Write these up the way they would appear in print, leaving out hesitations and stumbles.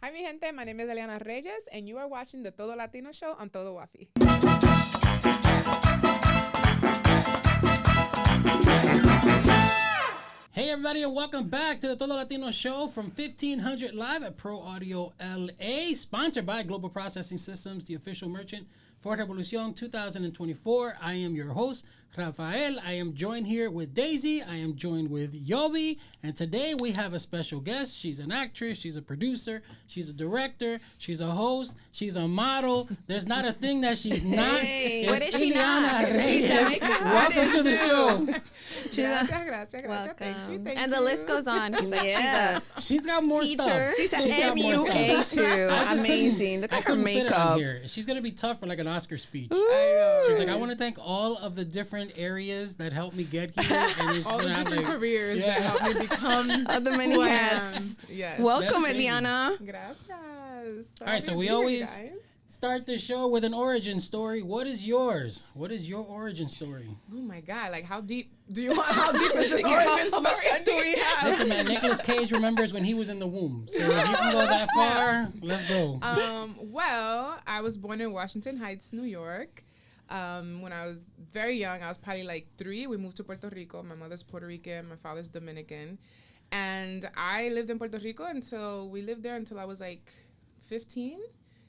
Hi, mi gente. My name is Eliana Reyes, and you are watching the Todo Latino show on Todo Wafi. Hey everybody, and welcome back to the Todo Latino show from 1500 Live at Pro Audio LA, sponsored by Global Processing Systems, the official merchant for Revolucion 2024. I am your host, Rafael. I am joined here with Daisy. I am joined with Yobi. And today we have a special guest. She's an actress. She's a producer. She's a director. She's a host. She's a model. There's not a thing that she's not. Hey, what is she not? She's Welcome to the show. Gracias. Welcome. Thank you. And the list goes on. She's got more teacher. stuff. She's She's got an more stuff. MUA too. Amazing. Look I at her couldn't fit it on makeup. here. She's gonna be tough for like an Oscar speech. I know. She's like, I want to thank all of the different areas that helped me get here. And it's all the gonna have, different like, careers yeah. that helped me become Of the many who I hats. am. Yes. Welcome, That's crazy. Eliana. Gracias. All right, so happy we to be here, always guys. start the show with an origin story. What is yours? What is your origin story? Oh my God! Like, how deep do you want? How deep is this origin How much story? time do we have? Listen, man, Nicolas Cage remembers when he was in the womb. So if you can go that far, let's go. Well, I was born in Washington Heights, New York. When I was very young, I was probably like 3. We moved to Puerto Rico. My mother's Puerto Rican, my father's Dominican. And I lived in Puerto Rico until I was like 15.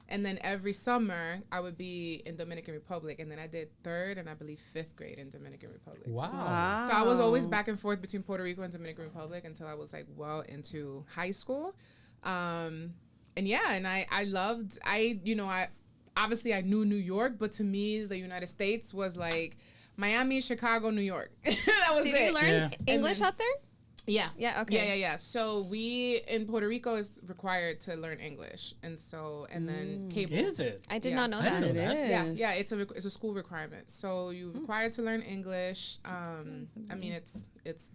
And then every summer I would be in Dominican Republic. And then I did 3rd and I believe 5th grade in Dominican Republic. Wow. So I was always back and forth between Puerto Rico and Dominican Republic until I was like well into high school. And obviously I knew New York, but to me, the United States was like Miami, Chicago, New York. That was Did it. you learn Yeah. English out there? Yeah. Yeah, okay. Yeah. So we, in Puerto Rico, is required to learn English. And then cable. Is it? I did Yeah. not know I that. didn't know that. Yeah, it's a school requirement. So you're required to learn English. I mean, it's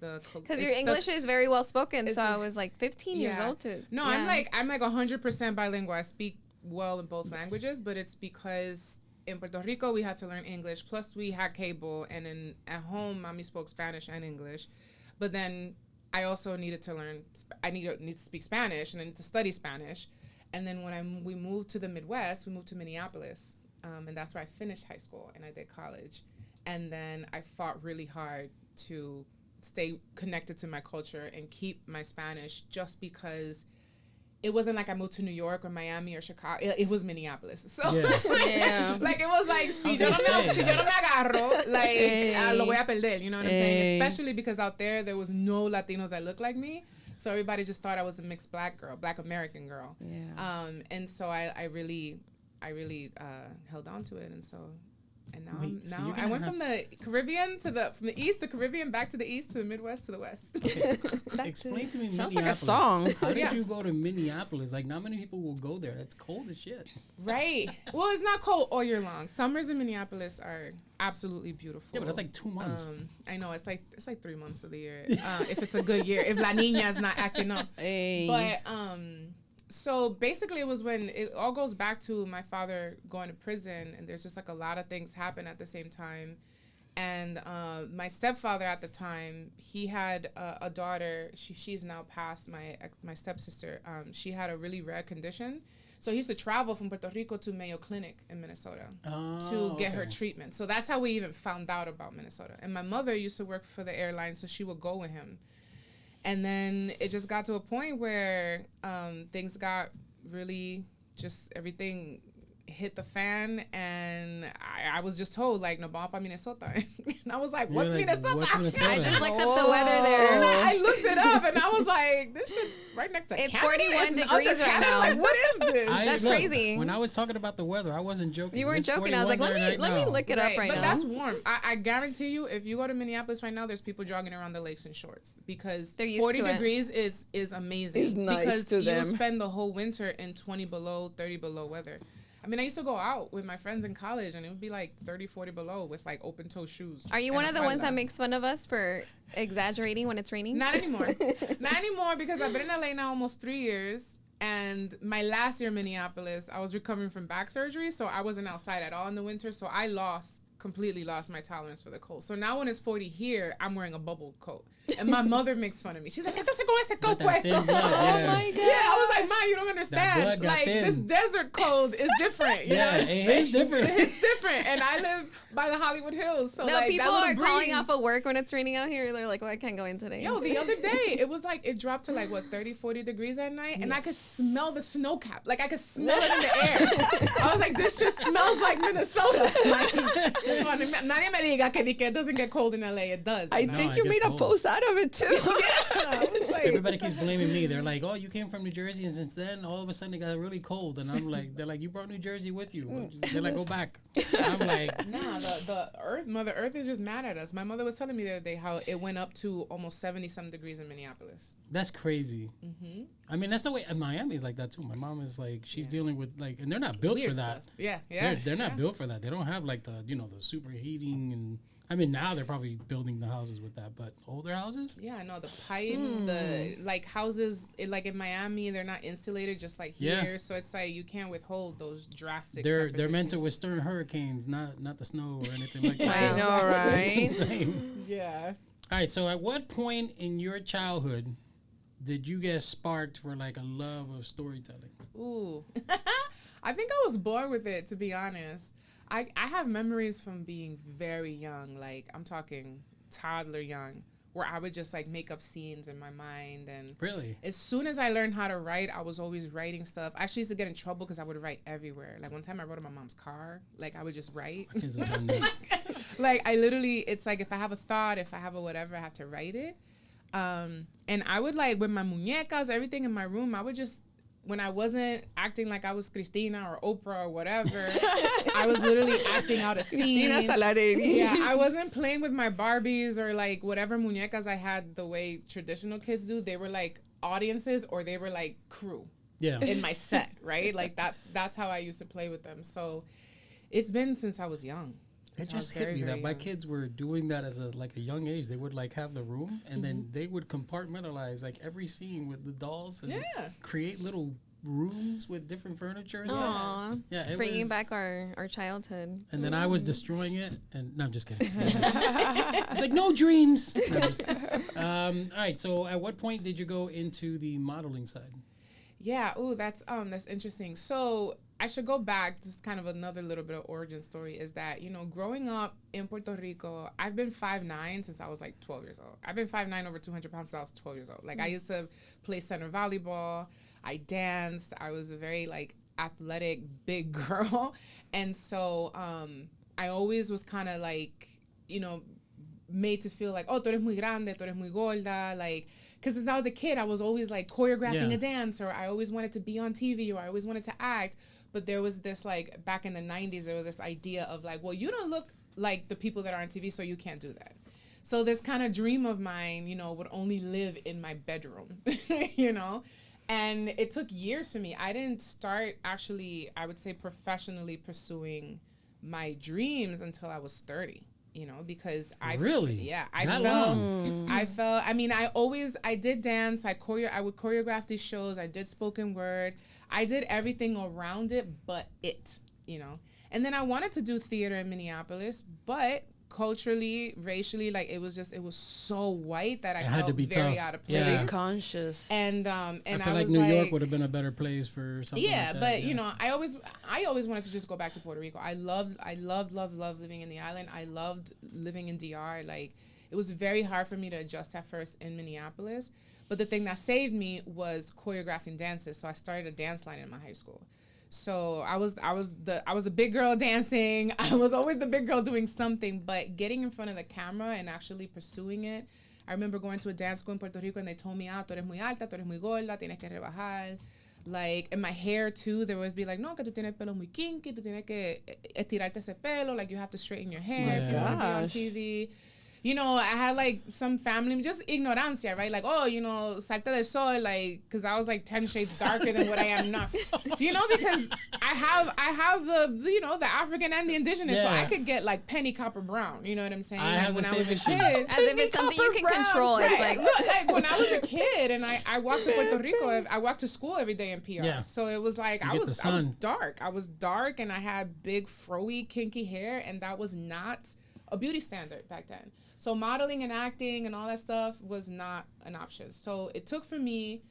the... Because your English is very well spoken, it's so the- I was like 15 years old too. No, yeah. I'm like 100% bilingual. I speak well in both languages, but it's because in Puerto Rico we had to learn English. Plus we had cable, and at home, mommy spoke Spanish and English. But then I also needed to learn. I need to speak Spanish, and I need to study Spanish. And then when we moved to the Midwest, we moved to Minneapolis, and that's where I finished high school and I did college. And then I fought really hard to stay connected to my culture and keep my Spanish, just because it wasn't like I moved to New York or Miami or Chicago. It was Minneapolis. So like it was like, si yo no me agarro, like lo voy a perder, you know what I'm saying? Especially because out there was no Latinos that looked like me. So everybody just thought I was a mixed black American girl. Yeah. And so I really held on to it, and now I went from the Caribbean from the East, the Caribbean, back to the East, to the Midwest, to the West. Okay. Explain to me Sounds Minneapolis. like a song. How did you go to Minneapolis? Like, not many people will go there. It's cold as shit. Right. Well, it's not cold all year long. Summers in Minneapolis are absolutely beautiful. Yeah, but that's like 2 months. I know, it's like 3 months of the year. If it's a good year, if La Niña's not acting up. Hey. But so basically it was when it all goes back to my father going to prison, and there's just like a lot of things happen at the same time. And my stepfather at the time, he had a daughter. She's now passed, my stepsister. She had a really rare condition. So he used to travel from Puerto Rico to Mayo Clinic in Minnesota to get her treatment. So that's how we even found out about Minnesota. And my mother used to work for the airline, so she would go with him. And then it just got to a point where things got really, just everything hit the fan, and I was just told, like, no, vamos para Minnesota. And I was like, what's Minnesota? I just looked up the weather there. And I looked it up, and I was like, this shit's right next to It's Canada. 41 It's degrees under right Canada. now. Like, what is this? That's crazy. When I was talking about the weather, I wasn't joking. You weren't It's joking. I was like, 41 let me look it up right but now. that's warm. I guarantee you, if you go to Minneapolis right now, there's people jogging around the lakes in shorts, because They're used 40 to it. degrees is amazing. It's nice because to you them. spend the whole winter in 20 below, 30 below weather. I mean, I used to go out with my friends in college, and it would be like 30, 40 below with like open-toe shoes. Are you and one a of the ones that falda. makes fun of us for exaggerating when it's raining? Not anymore. Not anymore, because I've been in LA now almost 3 years. And my last year in Minneapolis, I was recovering from back surgery, so I wasn't outside at all in the winter. So I lost completely lost my tolerance for the cold. So now when it's 40 here, I'm wearing a bubble coat. And my mother makes fun of me. She's like, entonces con ese coat puesto. Oh my God. Yeah, I was like, Ma, you don't understand. Like, thin. this desert cold is different. You know what I'm it saying? is different. It's different. And I live by the Hollywood Hills. So, No, like, people that are little calling breeze- off of work when it's raining out here. They're like, well, I can't go in today. Yo, the other day, it was like, it dropped to like, what, 30, 40 degrees at night? And I could smell the snow cap. Like, I could smell it in the air. I was like, this just smells like Minnesota. Like, this one, nadie me diga que it doesn't get cold in LA. It does. I you know? think it you gets made a cold. post out of it too. Yeah, I was like, Everybody keeps blaming me. They're like, "Oh, you came from New Jersey, and since then, all of a sudden, it got really cold." And I'm like, "They're like, you brought New Jersey with you." They're like, "Go back." I'm like, nah, the Earth, Mother Earth is just mad at us. My mother was telling me the other day how it went up to almost 70-some degrees in Minneapolis. "That's crazy." Mm-hmm. I mean, that's the way. Miami's like that too. My mom is like, she's dealing with like, and they're not built Weird for that. stuff. Yeah. They're not built for that. They don't have like the the super heating and. I mean, now they're probably building the houses with that, but older houses? Yeah, no, the pipes, the like houses, like in Miami, they're not insulated just like Yeah. here. So it's like you can't withhold those drastic. They're temperatures. meant to withstand hurricanes, not the snow or anything like that. I know, It's right? insane. Yeah. All right, so at what point in your childhood did you get sparked for like a love of storytelling? Ooh. I think I was born with it, to be honest. I have memories from being very young, like I'm talking toddler young, where I would just like make up scenes in my mind. And Really? as soon as I learned how to write, I was always writing stuff. I actually used to get in trouble because I would write everywhere. Like one time I wrote in my mom's car, like I would just write. My kids have done that. Like I literally, it's like if I have a thought, if I have a whatever, I have to write it. And I would like with my muñecas, everything in my room, I would just, when I wasn't acting like I was Christina or Oprah or whatever, I was literally acting out a scene. Cristina Salareri. Yeah, I wasn't playing with my Barbies or like whatever muñecas I had the way traditional kids do. They were like audiences or they were like crew Yeah. in my set, right? Like that's how I used to play with them. So it's been since I was young. It Since I was just hit very, me very that my young. kids were doing that as a young age. They would like have the room and then they would compartmentalize like every scene with the dolls and Yeah. create little rooms with different furniture and stuff. Aw. Yeah, it Bringing was, back our childhood. And then I was destroying it. And no, I'm just kidding. It's like no dreams. No, I'm just kidding. All right. So, at what point did you go into the modeling side? Yeah. Oh, that's interesting. So I should go back. This is kind of another little bit of origin story. Is that growing up in Puerto Rico, I've been 5'9" since I was like 12 years old. I've been 5'9", over 200 pounds since I was 12 years old. Like I used to play center volleyball. I danced. I was a very like athletic big girl, and so I always was kind of like made to feel like, oh, tú eres muy grande, tú eres muy gorda, like, because since I was a kid, I was always like choreographing a dance, or I always wanted to be on TV, or I always wanted to act. But there was this like back in the 90s, there was this idea of like, well, you don't look like the people that are on TV, so you can't do that. So this kind of dream of mine, would only live in my bedroom, And it took years for me. I didn't start actually, I would say, professionally pursuing my dreams until I was 30. Because I Really? I That felt. I mean, I did dance. I would choreograph these shows. I did spoken word. I did everything around it, but And then I wanted to do theater in Minneapolis, but culturally, racially, like it was so white that I had felt to be very tough. out of place. Yeah. Conscious. And I I feel was like New York would have been a better place for something yeah, like that. but I always wanted to just go back to Puerto Rico. I loved living in the island. I loved living in DR. Like it was very hard for me to adjust at first in Minneapolis, but the thing that saved me was choreographing dances. So I started a dance line in my high school. So I was a big girl dancing. I was always the big girl doing something, but getting in front of the camera and actually pursuing it. I remember going to a dance school in Puerto Rico and they told me, tú eres muy alta, tú eres muy gorda, tienes que rebajar. Like, in my hair too, there would always be like, no, que tú tienes el pelo muy kinky, tú tienes que estirarte ese pelo, like you have to straighten your hair if you want to be on TV. you know, I had like some family, just ignorancia, right? Like, oh, you know, salte del sol, like, because I was like 10 shades darker than what I am now. You know, because I have the, you know, the African and the indigenous, so I could get like penny copper brown. You know what I'm saying? I like, have when the I was a same kid, As if it's something you can control. It's like, look, like when I was a kid and I walked to Puerto Rico, I walked to school every day in PR. Yeah. So it was like I was dark. I was dark and I had big, froey, kinky hair, and that was not a beauty standard back then. So modeling and acting and all that stuff was not an option. So it took for me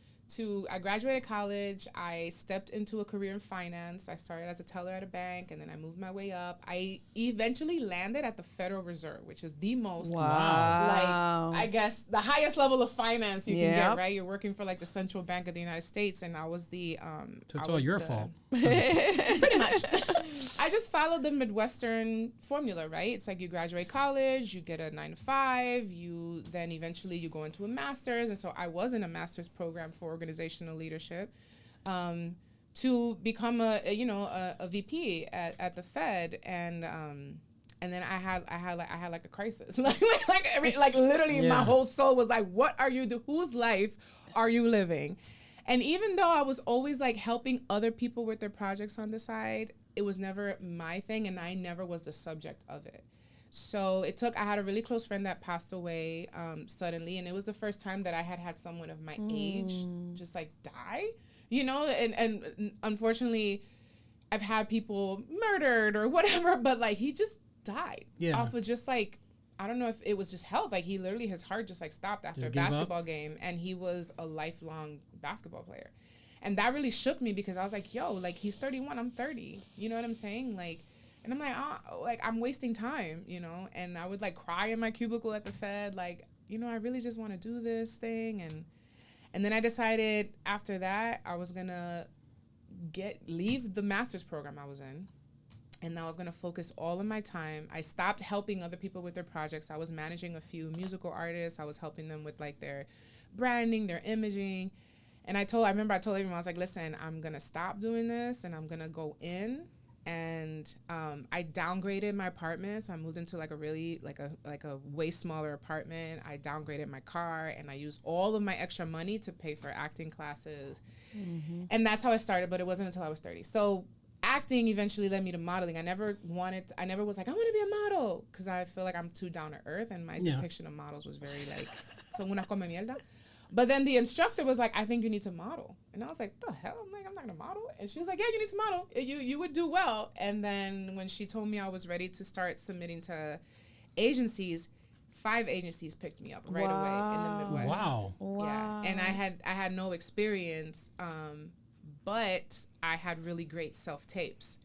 I graduated college. I stepped into a career in finance. I started as a teller at a bank, and then I moved my way up. I eventually landed at the Federal Reserve, which is the most, like, I guess, the highest level of finance you can get, right? You're working for, like, the Central Bank of the United States, and I was the... So it's all your fault. Pretty much. I just followed the Midwestern formula, right? It's like you graduate college, you get a 9-to-5, then eventually you go into a master's, and so I was in a master's program for organizational leadership to become a VP at the Fed, and then I had like a crisis, like literally my whole soul was like, what are you doing? Whose life are you living? And even though I was always like helping other people with their projects on the side, it was never my thing, and I never was the subject of it. So I had a really close friend that passed away suddenly, and it was the first time that I had someone of my age just like die, you know, and unfortunately I've had people murdered or whatever, but like he just died off of just like, I don't know if it was just health. Like he literally, his heart just like stopped after a basketball game, and he was a lifelong basketball player. And that really shook me because I was like, yo, like he's 31, I'm 30. You know what I'm saying? Like, and I'm like, oh, like I'm wasting time, you know? And I would like cry in my cubicle at the Fed, like, you know, I really just want to do this thing. And then I decided after that I was gonna leave the master's program I was in. And I was going to focus all of my time. I stopped helping other people with their projects. I was managing a few musical artists. I was helping them with like their branding, their imaging. And I remember I told everyone, I was like, listen, I'm going to stop doing this and I'm going to go in. And I downgraded my apartment. So I moved into like a really, like a way smaller apartment. I downgraded my car, and I used all of my extra money to pay for acting classes. Mm-hmm. And that's how I started, but it wasn't until I was 30. So acting eventually led me to modeling. I never was like, I want to be a model, because I feel like I'm too down to earth, and my depiction of models was very like, son una come mierda. But then the instructor was like, I think you need to model. And I was like, the hell? I'm like, I'm not going to model. And she was like, yeah, you need to model. You would do well. And then when she told me I was ready to start submitting to agencies, 5 agencies picked me up right away in the Midwest. Wow. Yeah. And I had no experience, but I had really great self-tapes.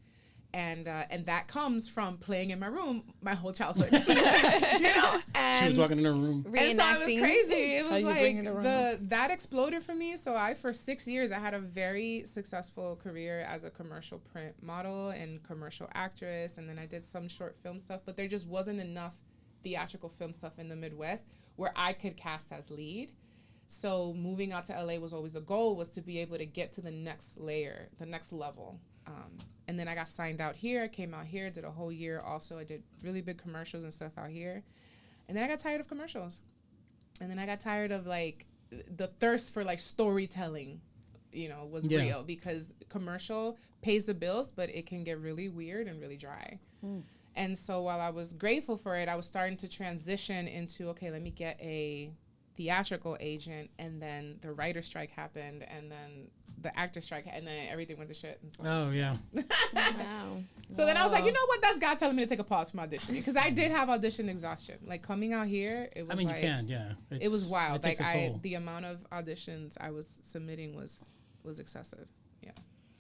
And that comes from playing in my room my whole childhood. You know? And she was walking in her room. And so it was crazy. It was like that exploded for me. So for 6 years, I had a very successful career as a commercial print model and commercial actress. And then I did some short film stuff, but there just wasn't enough theatrical film stuff in the Midwest where I could cast as lead. So moving out to LA was always the goal, was to be able to get to the next layer, the next level. And then I got signed out here. I came out here, did a whole year. Also, I did really big commercials and stuff out here. And then I got tired of commercials. And then I got tired of like the thirst for like storytelling, you know, was real, because commercial pays the bills, but it can get really weird and really dry. And so while I was grateful for it, I was starting to transition into, okay, let me get a theatrical agent. And then the writer strike happened, and then the actor strike, and then everything went to shit. And so, Wow. So then I was like, you know what? That's God telling me to take a pause from auditioning, because I did have audition exhaustion. Like coming out here, it was. I mean, like, you can, yeah. It was wild. It like the amount of auditions I was submitting was excessive. Yeah.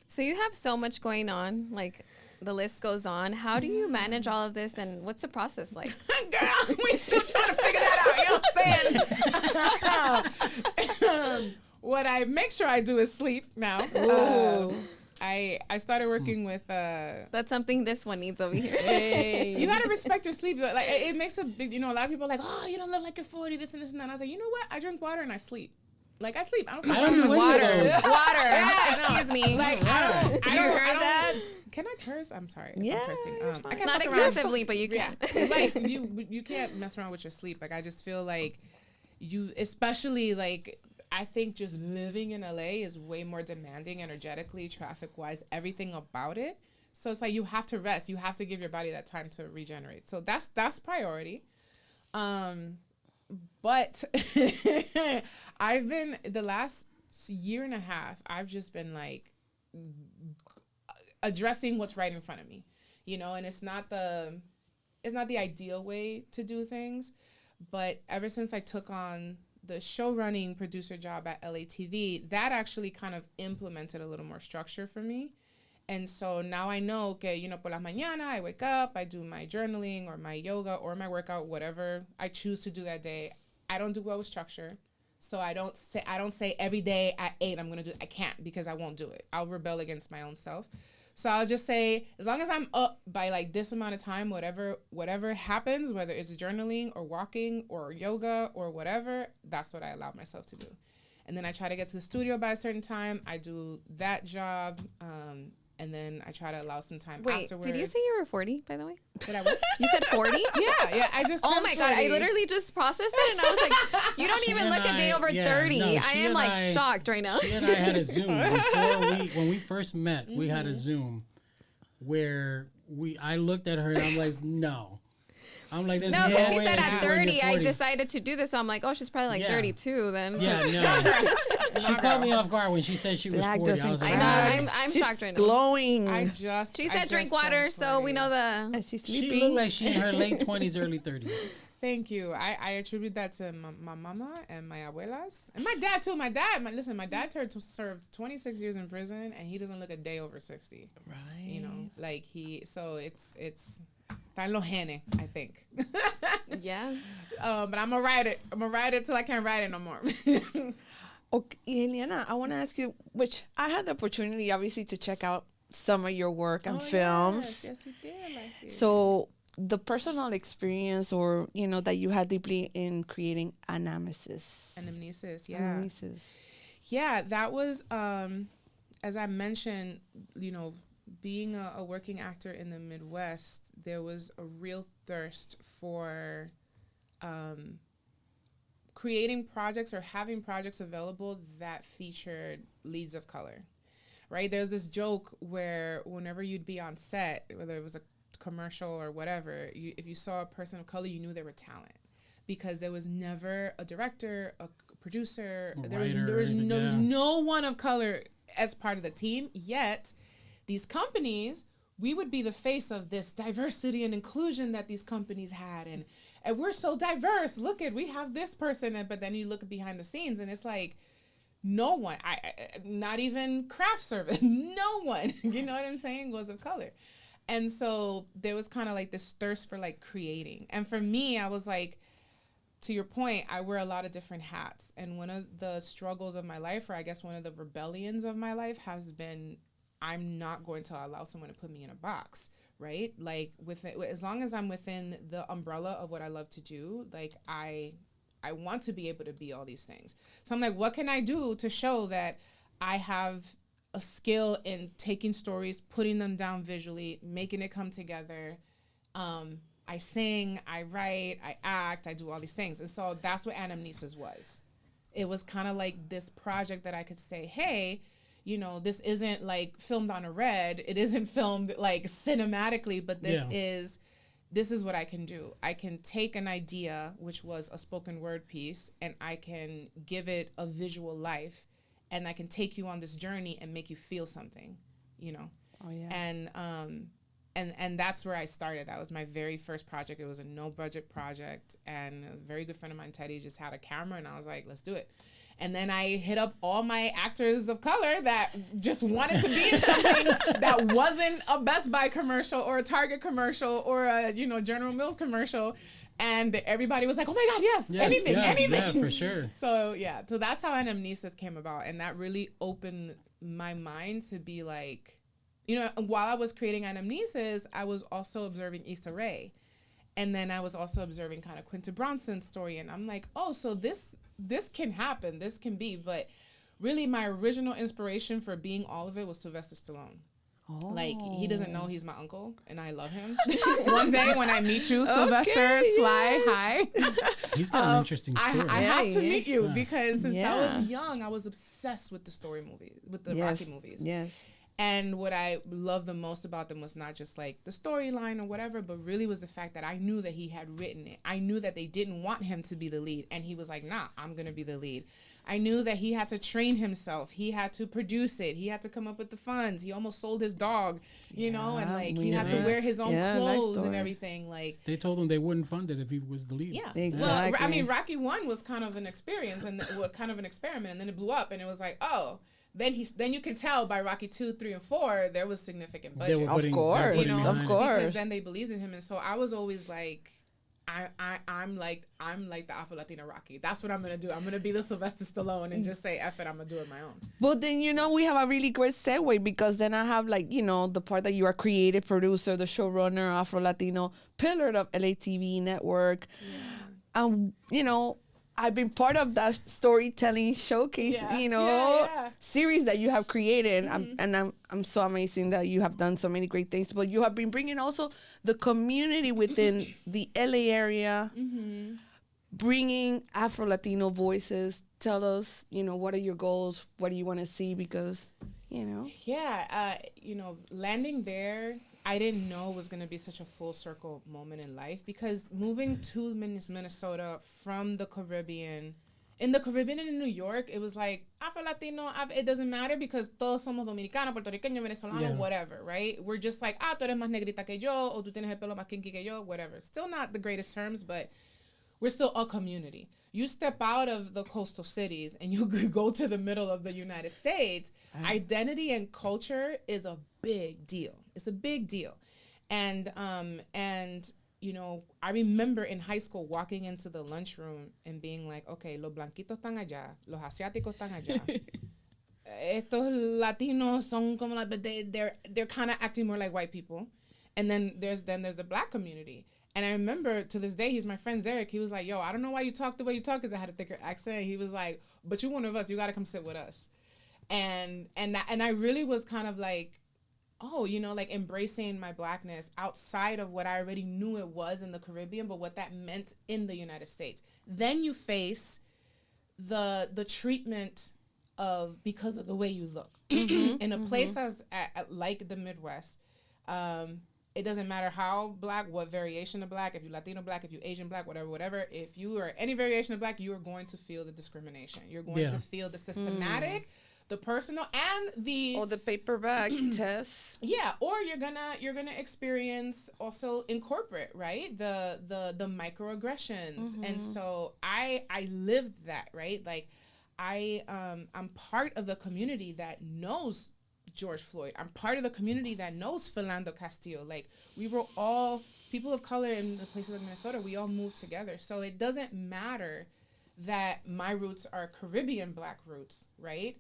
So you have so much going on, like the list goes on. How do you manage all of this, and what's the process like? Girl, we still trying to figure that out. You know what I'm saying? What I make sure I do is sleep now. I started working with that's something this one needs over here. Hey. You gotta respect your sleep. Like it makes a big, you know, a lot of people are like, oh, you don't look like you're 40, this and this and that. And I was like, you know what? I drink water and I sleep. Like I don't do water. Excuse me. Like I don't. That? Can I curse? I'm sorry. If Yeah, I'm cursing. you're I fine. can't Not fuck around. excessively, but you can. Like you can't mess around with your sleep. Like I just feel like you, especially like I think just living in LA is way more demanding energetically, traffic wise, everything about it. So it's like you have to rest. You have to give your body that time to regenerate. So that's priority. But I've been the last year and a half, I've just been like addressing what's right in front of me, you know, and it's not the ideal way to do things, but ever since I took on the show running producer job at LATV, that actually kind of implemented a little more structure for me. And so now I know, okay, you know, por la mañana, I wake up, I do my journaling or my yoga or my workout, whatever I choose to do that day. I don't do well with structure. So I don't say every day at 8 I'm going to do it. I can't, because I won't do it. I'll rebel against my own self. So I'll just say, as long as I'm up by like this amount of time, whatever happens, whether it's journaling or walking or yoga or whatever, that's what I allow myself to do. And then I try to get to the studio by a certain time. I do that job. And then I try to allow some time afterwards. Did you say you were 40, by the way? Did I what? You said 40? Yeah. I just Oh turned my God, I 40. literally just processed it and I was like, you don't even look a day over 30. No, I she am and like shocked right now. She and I had a Zoom when we first met. We had a Zoom where I looked at her and I'm like, no. I'm like, there's No, no because she way said that at you're in your 30, I 40s. decided to do this. So I'm like, oh, she's probably like 32 then. Yeah, no. She caught me off guard when she said she was Black 40. I doesn't was I like, know. ah. I'm She's shocked right now. glowing. She said drink water, so we know the... and she's She sleeping. looked like she in her late 20s, early 30s. Thank you. I attribute that to my mama and my abuelas. And my dad, too. My dad served 26 years in prison, and he doesn't look a day over 60. Right. You know, like so it's está en los genes, I think. Yeah. But I'm going to ride it. I'm going to ride it till I can't ride it no more. Okay, Eliana, I want to ask you, which I had the opportunity, obviously, to check out some of your work and films. Yes, we did last year. So the personal experience, or that you had deeply in creating Anamnesis. Anamnesis, yeah. Anamnesis. Yeah, that was, as I mentioned, being a working actor in the Midwest, there was a real thirst for creating projects or having projects available that featured leads of color, right? There's this joke where whenever you'd be on set, whether it was a commercial or whatever, if you saw a person of color, you knew they were talent, because there was never a director, a producer, there was no one of color as part of the team. Yet these companies, we would be the face of this diversity and inclusion that these companies had, and we're so diverse. Look at, we have this person, but then you look behind the scenes and it's like no one, not even craft service, no one, you know what I'm saying, was of color. And so there was kind of like this thirst for like creating. And for me, I was like, to your point, I wear a lot of different hats. And one of the struggles of my life, or I guess one of the rebellions of my life, has been, I'm not going to allow someone to put me in a box, right? Like, as long as I'm within the umbrella of what I love to do, like I want to be able to be all these things. So I'm like, what can I do to show that I have a skill in taking stories, putting them down visually, making it come together. I sing, I write, I act, I do all these things. And so that's what Anamnesis was. It was kind of like this project that I could say, hey, this isn't like filmed on a red. It isn't filmed like cinematically, but this is what I can do. I can take an idea, which was a spoken word piece, and I can give it a visual life, and I can take you on this journey and make you feel something, Oh yeah. And that's where I started. That was my very first project. It was a no budget project, and a very good friend of mine, Teddy, just had a camera, and I was like, let's do it. And then I hit up all my actors of color that just wanted to be in something that wasn't a Best Buy commercial or a Target commercial or a, General Mills commercial. And everybody was like, oh my God, yes, anything. Yeah, for sure. So that's how Anamnesis came about. And that really opened my mind to be like, while I was creating Anamnesis, I was also observing Issa Rae. And then I was also observing kind of Quinta Bronson's story. And I'm like, oh, so this can happen. This can be. But really my original inspiration for being all of it was Sylvester Stallone. Like, he doesn't know he's my uncle, and I love him. One day when I meet you, Sylvester, Sly, hi. He's got an interesting story. I have to meet you Yeah. because since I was young, I was obsessed with the story movies, with the Rocky movies. Yes. And what I loved the most about them was not just like the storyline or whatever, but really was the fact that I knew that he had written it. I knew that they didn't want him to be the lead. And he was like, nah, I'm going to be the lead. I knew that he had to train himself. He had to produce it. He had to come up with the funds. He almost sold his dog, you know, and like he had to wear his own clothes and everything. Like, they told him they wouldn't fund it if he was the lead. Yeah. Exactly. Well, I mean, Rocky 1 was kind of an experience and kind of an experiment, and then it blew up, and it was like, oh. Then you can tell by Rocky 2, 3, and 4 there was significant budget. Of course, because then they believed in him, and so I was always like, I'm like the Afro-Latino Rocky. That's what I'm gonna do. I'm gonna be the Sylvester Stallone and just say F it. I'm gonna do it my own. But then we have a really great segue, because then I have the part that you are creative producer, the showrunner, Afro-Latino pillar of LATV Network. Yeah. I've been part of that storytelling showcase, series that you have created. And I'm so amazing that you have done so many great things. But you have been bringing also the community within the LA area, bringing Afro-Latino voices. Tell us, what are your goals? What do you want to see? Because, Yeah, landing there, I didn't know it was going to be such a full circle moment in life, because moving to Minnesota from the Caribbean, in the Caribbean and in New York, it was like, Afro-Latino, it doesn't matter because todos somos dominicanos, puertorriqueños, venezolanos, whatever, right? We're just like, tú eres más negrita que yo, o tú tienes el pelo más kinky que yo, whatever. Still not the greatest terms, but we're still a community. You step out of the coastal cities and you go to the middle of the United States, identity and culture is a big deal. It's a big deal. And I remember in high school walking into the lunchroom and being like, okay, los blanquitos están allá, los asiáticos están allá. Estos latinos son como like, but they're kind of acting more like white people. And then there's the black community. And I remember to this day, he's my friend Zarek. He was like, yo, I don't know why you talk the way you talk, because I had a thicker accent. He was like, but you're one of us. You got to come sit with us. And I really was kind of like, like embracing my blackness outside of what I already knew it was in the Caribbean, but what that meant in the United States. Then you face the treatment of because of the way you look. In a place as like the Midwest, it doesn't matter how black, what variation of black, if you're Latino black, if you're Asian black, whatever, if you are any variation of black, you are going to feel the discrimination. You're going to feel the systematic, the personal, and the paperback test. Yeah, or you're gonna experience also in corporate, right? The microaggressions. And so I lived that, right? Like I'm part of the community that knows George Floyd. I'm part of the community that knows Philando Castillo. Like, we were all people of color in the places like Minnesota. We all moved together. So it doesn't matter that my roots are Caribbean black roots, right?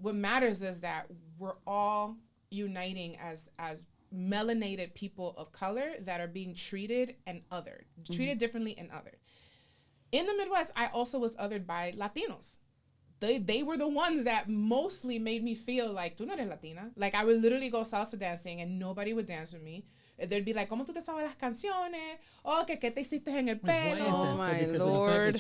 What matters is that we're all uniting as melanated people of color that are being treated and othered, treated differently and othered. In the Midwest, I also was othered by Latinos. They were the ones that mostly made me feel like, tú no eres Latina. Like, I would literally go salsa dancing and nobody would dance with me. They'd be like, ¿cómo tú te sabes las canciones? Oh, que te hiciste en el pelo? Oh, my Lord.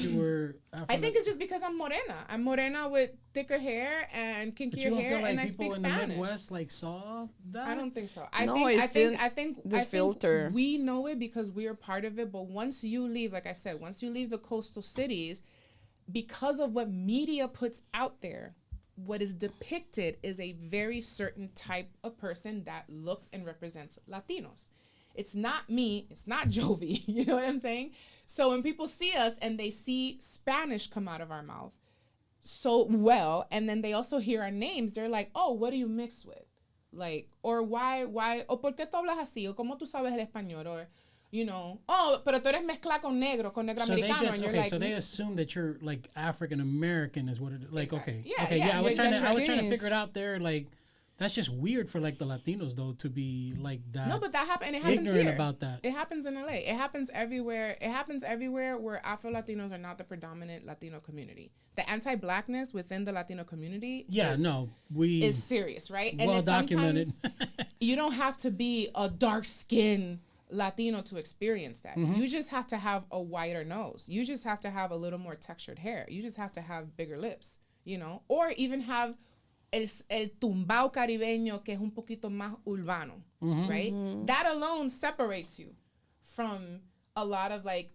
I think it's just because I'm morena. I'm morena with thicker hair and kinkier hair, and I speak Spanish. People in the Midwest saw that? I don't think so. I think the filter. We know it because we are part of it, but once you leave, like I said, once you leave the coastal cities, because of what media puts out there, what is depicted is a very certain type of person that looks and represents Latinos. It's not me. It's not Jovi. You know what I'm saying? So when people see us and they see Spanish come out of our mouth so well, and then they also hear our names, they're like, oh, what do you mix with? Like, or why, o por qué tú hablas así? O cómo tú sabes el español? Or, oh, pero tú eres mezcla con negro americano. And you're like, so they assume that you're like African American is what it is. Like, exactly. okay. I was trying to figure it out there. Like, That's just weird for like the Latinos though to be like that. No, but that happens. And it happens ignorant here. about that. It happens in LA. It happens everywhere. It happens everywhere where Afro-Latinos are not the predominant Latino community. The anti-blackness within the Latino community is serious, right? Well and documented. You don't have to be a dark-skinned Latino to experience that. Mm-hmm. You just have to have a wider nose. You just have to have a little more textured hair. You just have to have bigger lips, you know, or even have el tumbao caribeño, que es un poquito más urbano, right? That alone separates you from a lot of like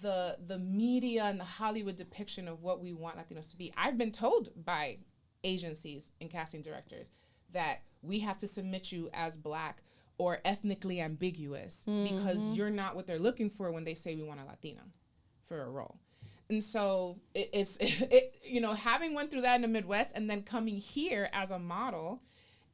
the media and the Hollywood depiction of what we want Latinos to be. I've been told by agencies and casting directors that we have to submit you as Black or ethnically ambiguous because you're not what they're looking for when they say we want a Latina for a role. And so it's you know, having went through that in the Midwest and then coming here as a model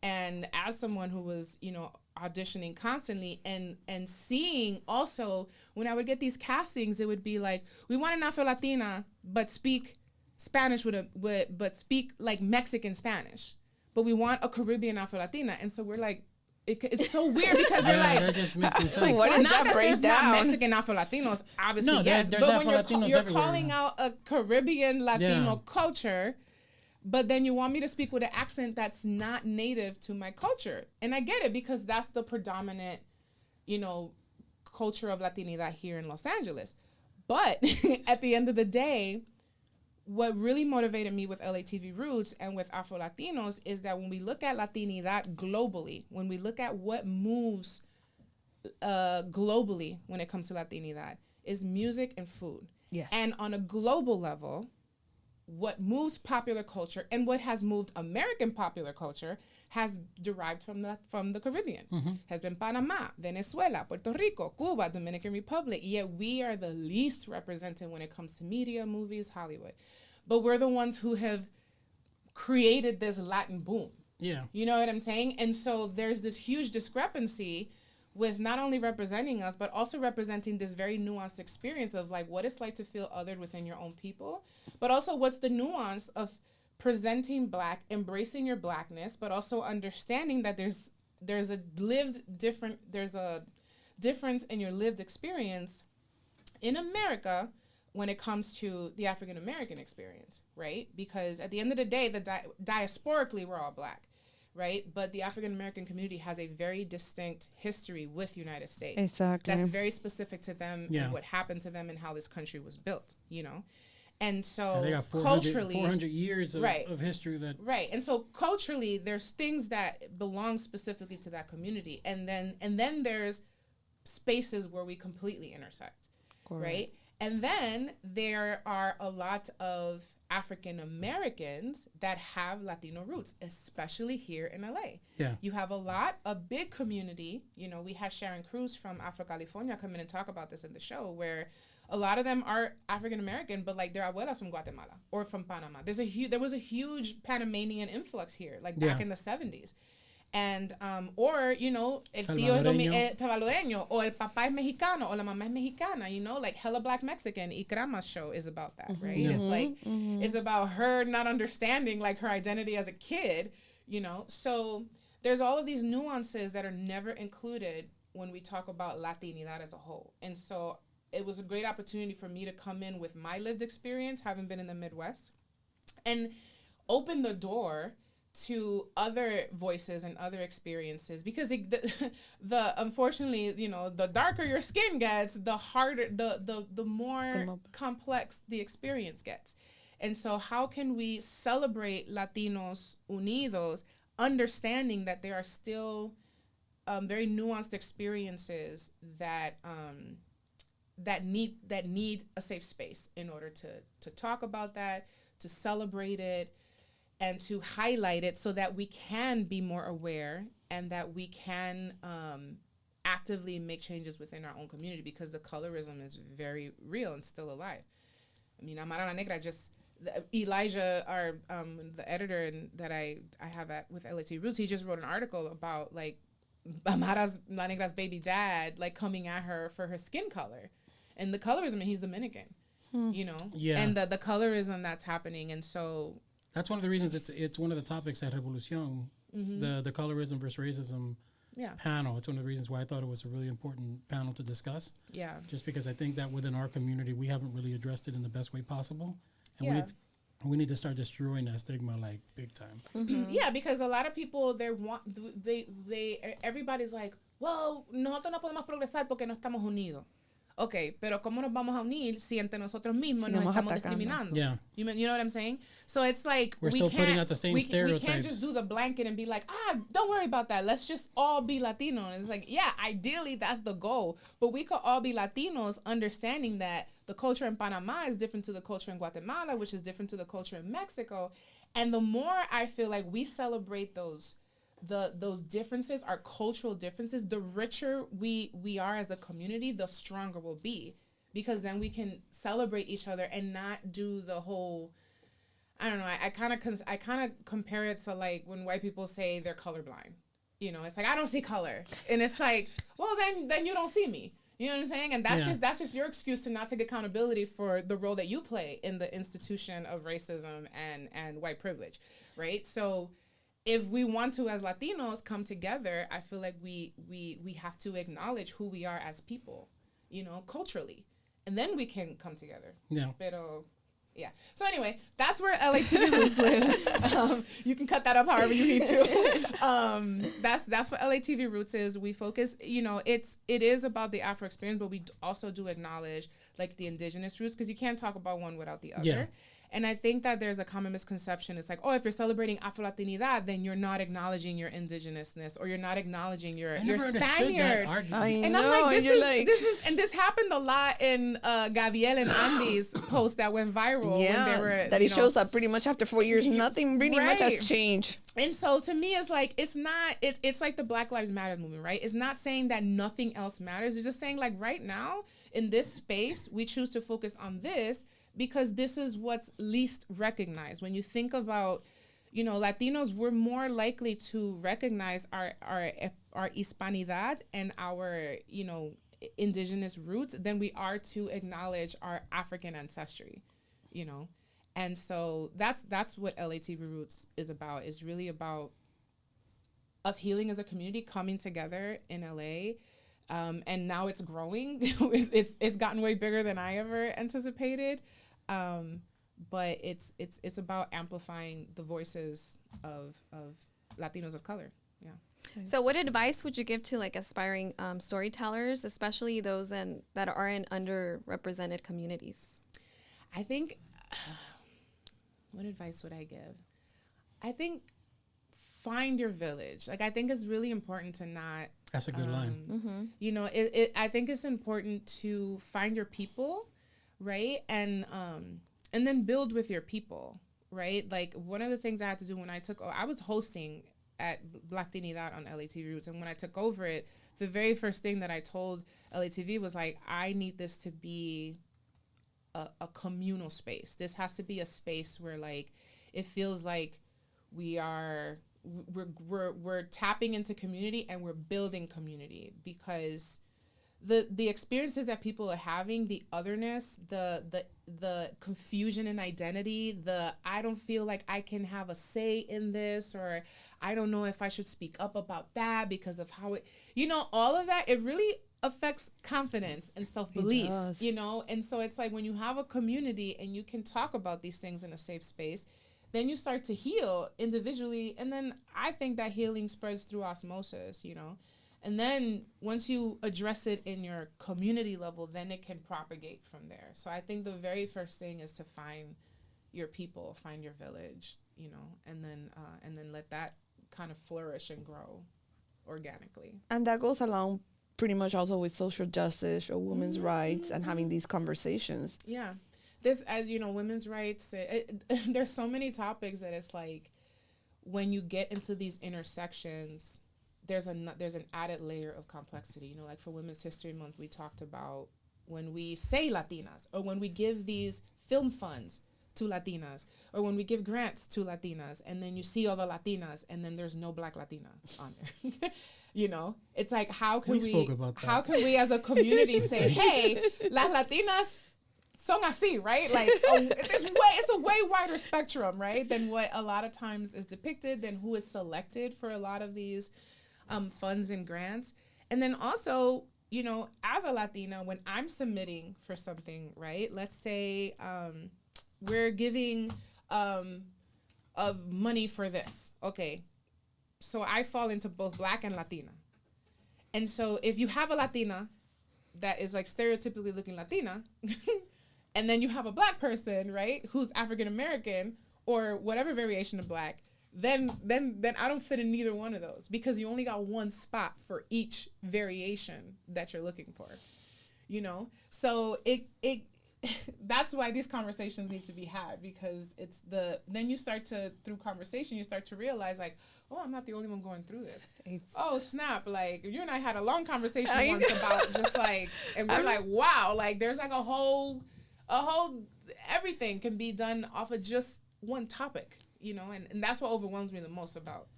and as someone who was, you know, auditioning constantly and seeing also when I would get these castings, it would be like, we want an Afro-Latina, but speak Spanish but speak like Mexican Spanish. But we want a Caribbean Afro-Latina. And so we're like, it's so weird because you're like, that just makes no sense. Like, what is not that there's breakdown? not Mexican Afro-Latinos, obviously, No, yes. there's But when Afro-Latinos you're everywhere. calling out a Caribbean Latino culture, but then you want me to speak with an accent that's not native to my culture. And I get it because that's the predominant, you know, culture of Latinidad here in Los Angeles. But at the end of the day, what really motivated me with LATV Roots and with Afro-Latinos is that when we look at Latinidad globally, when we look at what moves globally when it comes to Latinidad, is music and food. Yes. And on a global level, what moves popular culture and what has moved American popular culture has derived from the Caribbean. Has been Panama, Venezuela, Puerto Rico, Cuba, Dominican Republic. Yet we are the least represented when it comes to media, movies, Hollywood. But we're the ones who have created this Latin boom. Yeah. You know what I'm saying? And so there's this huge discrepancy with not only representing us, but also representing this very nuanced experience of like what it's like to feel othered within your own people, but also what's the nuance of presenting Black, embracing your Blackness, but also understanding that there's a difference in your lived experience in America when it comes to the African American experience, right? Because at the end of the day, diasporically, we're all Black, right? But the African American community has a very distinct history with the United States. Exactly. That's very specific to them and what happened to them and how this country was built, you know? And so they got 400 years of history that... Right. And so culturally, there's things that belong specifically to that community. And then there's spaces where we completely intersect, right? And then there are a lot of African Americans that have Latino roots, especially here in LA. Yeah. You have a big community. You know, we had Sharon Cruz from Afro-California come in and talk about this in the show, where a lot of them are African American, but like their abuelas from Guatemala or from Panama. There was a huge Panamanian influx here, like back in the 70s. And, or, you know, el tío es salvadoreño, or el papá es mexicano, or la mamá es mexicana, you know, like hella Black Mexican. Ikrama's show is about that, right? Yeah. It's like, it's about her not understanding, like, her identity as a kid, you know? So there's all of these nuances that are never included when we talk about Latinidad as a whole. And so it was a great opportunity for me to come in with my lived experience, having been in the Midwest, and open the door to other voices and other experiences, because the unfortunately, you know, the darker your skin gets, the harder, the more complex the experience gets. And so how can we celebrate Latinos Unidos, understanding that there are still very nuanced experiences that need a safe space in order to talk about that, to celebrate it, and to highlight it so that we can be more aware and that we can actively make changes within our own community, because the colorism is very real and still alive. I mean, Amara La Negra Elijah, our the editor that I have with LATV Roots, he just wrote an article about like Amara La Negra's baby dad like coming at her for her skin color, and the colorism, and he's Dominican, you know, and the colorism that's happening. And so that's one of the reasons it's one of the topics at Revolucion the colorism versus racism Yeah. panel. It's one of the reasons why I thought it was a really important panel to discuss. Yeah. Just because I think that within our community, we haven't really addressed it in the best way possible. And Yeah. we need to start destroying that stigma like big time. Yeah, because a lot of people everybody's like, well, nosotros no podemos progresar porque no estamos unidos. Okay, pero ¿cómo nos vamos a unir si entre nosotros mismos nos estamos discriminando? Yeah. You know what I'm saying? So it's like We're still putting out the same stereotypes. We can't just do the blanket and be like, don't worry about that. Let's just all be Latino. And it's like, yeah, ideally that's the goal. But we could all be Latinos understanding that the culture in Panama is different to the culture in Guatemala, which is different to the culture in Mexico. And the more I feel like we celebrate those differences, our cultural differences, the richer we are as a community, the stronger we'll be, because then we can celebrate each other and not do the whole, I don't know, I kind of compare it to like when white people say they're colorblind. You know, it's like, I don't see color. And it's like, well, then you don't see me. You know what I'm saying? And that's just your excuse to not take accountability for the role that you play in the institution of racism and white privilege, right? So if we want to, as Latinos, come together, I feel like we have to acknowledge who we are as people, you know, culturally, and then we can come together. Yeah. Pero, yeah. So anyway, that's where LATV Roots lives. You can cut that up however you need to. That's what LATV Roots is. We focus, you know, it is about the Afro experience, but we also do acknowledge like the indigenous roots, because you can't talk about one without the other. Yeah. And I think that there's a common misconception. It's like, oh, if you're celebrating Afro-Latinidad, then you're not acknowledging your indigenousness, or you're not acknowledging your Spaniard. And I'm like, this happened a lot in Gabriel and Andy's post that went viral. Yeah, when they were, that it shows that pretty much after 4 years, nothing really much has changed. And so to me, it's like, it's like the Black Lives Matter movement, right? It's not saying that nothing else matters. It's just saying like right now in this space, we choose to focus on this because this is what's least recognized. When you think about, you know, Latinos, we're more likely to recognize our Hispanidad and our, you know, indigenous roots than we are to acknowledge our African ancestry, you know? And so that's what LATV Roots is about. It's really about us healing as a community, coming together in LA. And now it's growing. It's gotten way bigger than I ever anticipated. But it's about amplifying the voices of Latinos of color. Yeah. So what advice would you give to like aspiring storytellers, especially those that are in underrepresented communities? I think, what advice would I give? I think find your village. Like, I think it's really important to not. That's a good line. You know, I think it's important to find your people, right? And then build with your people, right? Like, one of the things I had to do when I was hosting at Black Dignidad on LATV Roots, and when I took over it, the very first thing that I told LATV was like, I need this to be a communal space. This has to be a space where like it feels like we're tapping into community and we're building community, because the experiences that people are having, the otherness, the confusion in identity, I don't feel like I can have a say in this, or I don't know if I should speak up about that because of how it, you know, all of that, it really affects confidence and self-belief, you know? And so it's like when you have a community and you can talk about these things in a safe space, then you start to heal individually. And then I think that healing spreads through osmosis, you know? And then once you address it in your community level, then it can propagate from there. So I think the very first thing is to find your people, find your village, you know, and then let that kind of flourish and grow organically. And that goes along pretty much also with social justice or women's rights and having these conversations. Yeah. This, as you know, women's rights, there's so many topics that it's like when you get into these intersections, there's an added layer of complexity. You know, like for Women's History Month, we talked about when we say Latinas, or when we give these film funds to Latinas, or when we give grants to Latinas, and then you see all the Latinas, and then there's no Black Latina on there. You know, it's like, how can we as a community say, hey, las Latinas son así, right? Like it's a way wider spectrum, right, than what a lot of times is depicted, than who is selected for a lot of these funds and grants. And then also, you know, as a Latina, when I'm submitting for something, right, let's say we're giving of money for this. Okay, so I fall into both Black and Latina. And so if you have a Latina that is like stereotypically looking Latina, and then you have a Black person, right, who's African American or whatever variation of Black, then I don't fit in neither one of those, because you only got one spot for each variation that you're looking for, you know? So it that's why these conversations need to be had, because then you start to, through conversation, you start to realize like, oh, I'm not the only one going through this. Oh, snap. Like, you and I had a long conversation once about just like, and we're like, wow, like there's like a whole, everything can be done off of just one topic, you know? And that's what overwhelms me the most about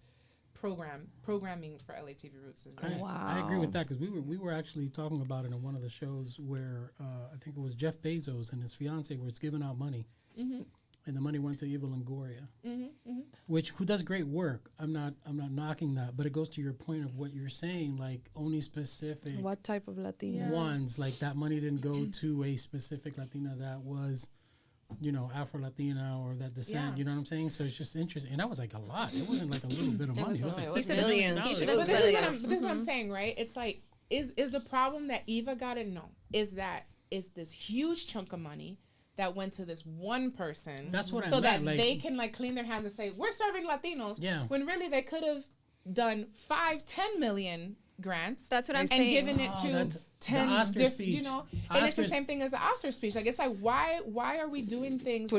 programming for LATV Roots. I agree with that, because we were actually talking about it in one of the shows where I think it was Jeff Bezos and his fiance were giving out money, and the money went to Eva Longoria, who does great work. I'm not knocking that, but it goes to your point of what you're saying, like only specific What type of Latina? ones, like that money didn't go to a specific Latina that was, you know, Afro-Latino or that descent, you know what I'm saying? So it's just interesting. And that was like a lot. It wasn't like a little bit of money. It was like millions. This is what I'm saying, right? It's like, is the problem that Eva got it? No. Is this huge chunk of money that went to this one person. That's what I meant. So that like, they can like clean their hands and say, we're serving Latinos. Yeah. When really they could have done 5-10 million grants. That's what I'm and saying. given it to 10 different, you know, and it's the same thing as the Oscar speech. Like, it's like, why are we doing things